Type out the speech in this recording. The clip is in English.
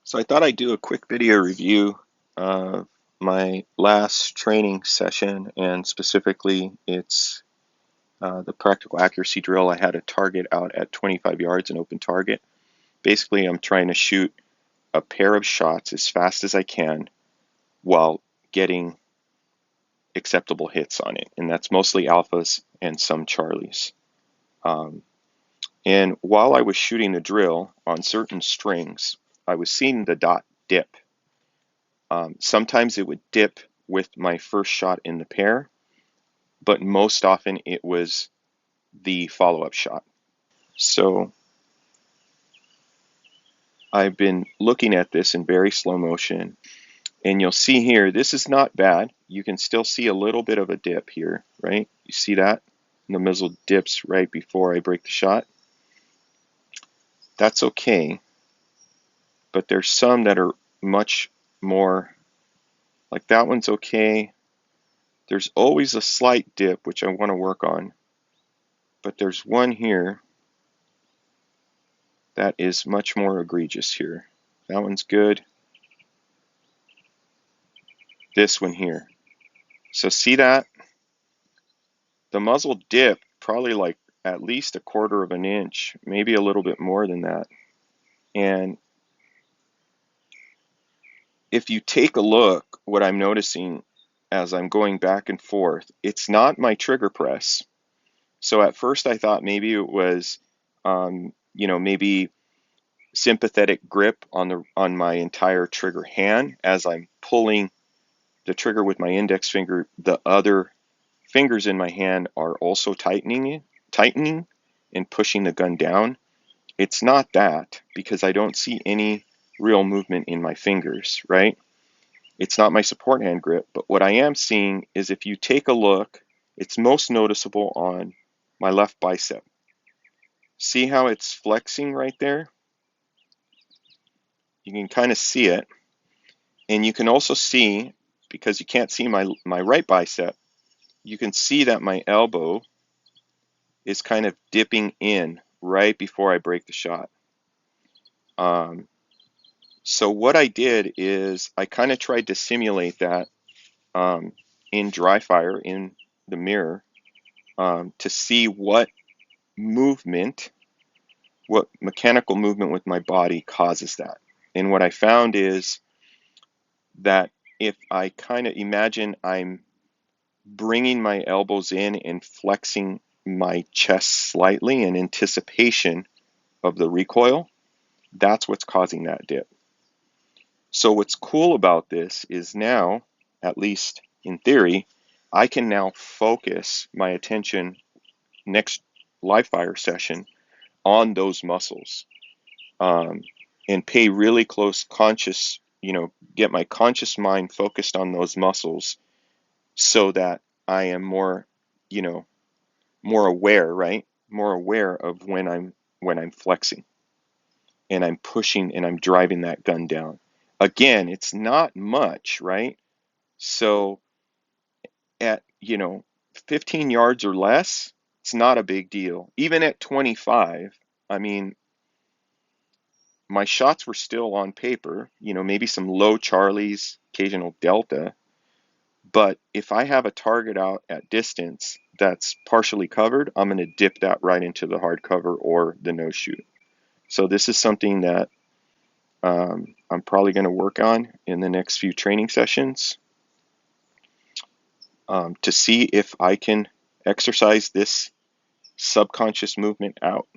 So I thought I'd do a quick video review of my last training session, and specifically it's the practical accuracy drill. I had a target out at 25 yards, an open target. Basically, I'm trying to shoot a pair of shots as fast as I can while getting acceptable hits on it, and that's mostly alphas and some charlies. Um, and while I was shooting the drill on certain strings, I was seeing the dot dip. Sometimes it would dip with my first shot in the pair, but most often it was the follow-up shot. So I've been looking at this in very slow motion, and you'll see here, this is not bad. You can still see a little bit of a dip here, right? You see that? And the muzzle dips right before I break the shot. That's okay, but there's some that are much more, like that one's okay. There's always a slight dip, which I want to work on, but there's one here that is much more egregious here. That one's good. This one here. So see that? The muzzle dip probably like at least a quarter of an inch, maybe a little bit more than that. And if you take a look, what I'm noticing as I'm going back and forth, it's not my trigger press. So at first I thought maybe it was, maybe sympathetic grip on my entire trigger hand as I'm pulling the trigger with my index finger. The other fingers in my hand are also tightening and pushing the gun down. It's not that, because I don't see any real movement in my fingers, right? It's not my support hand grip, but what I am seeing is, if you take a look, it's most noticeable on my left bicep. See how it's flexing right there? You can kind of see it. And you can also see, because you can't see my right bicep, you can see that my elbow is kind of dipping in right before I break the shot. So what I did is I kind of tried to simulate that in dry fire in the mirror, to see what mechanical movement with my body causes that. And what I found is that if I kind of imagine I'm bringing my elbows in and flexing my chest slightly in anticipation of the recoil, that's what's causing that dip. So what's cool about this is now, at least in theory, I can now focus my attention next live fire session on those muscles, and pay really close get my conscious mind focused on those muscles, so that I am more, more aware, right? More aware of when I'm flexing and I'm pushing and I'm driving that gun down. Again, it's not much, right? So at, 15 yards or less, it's not a big deal. Even at 25, I mean, my shots were still on paper, maybe some low Charlies, occasional Delta. But if I have a target out at distance that's partially covered, I'm going to dip that right into the hard cover or the no shoot. So this is something that I'm probably going to work on in the next few training sessions, to see if I can exercise this subconscious movement out.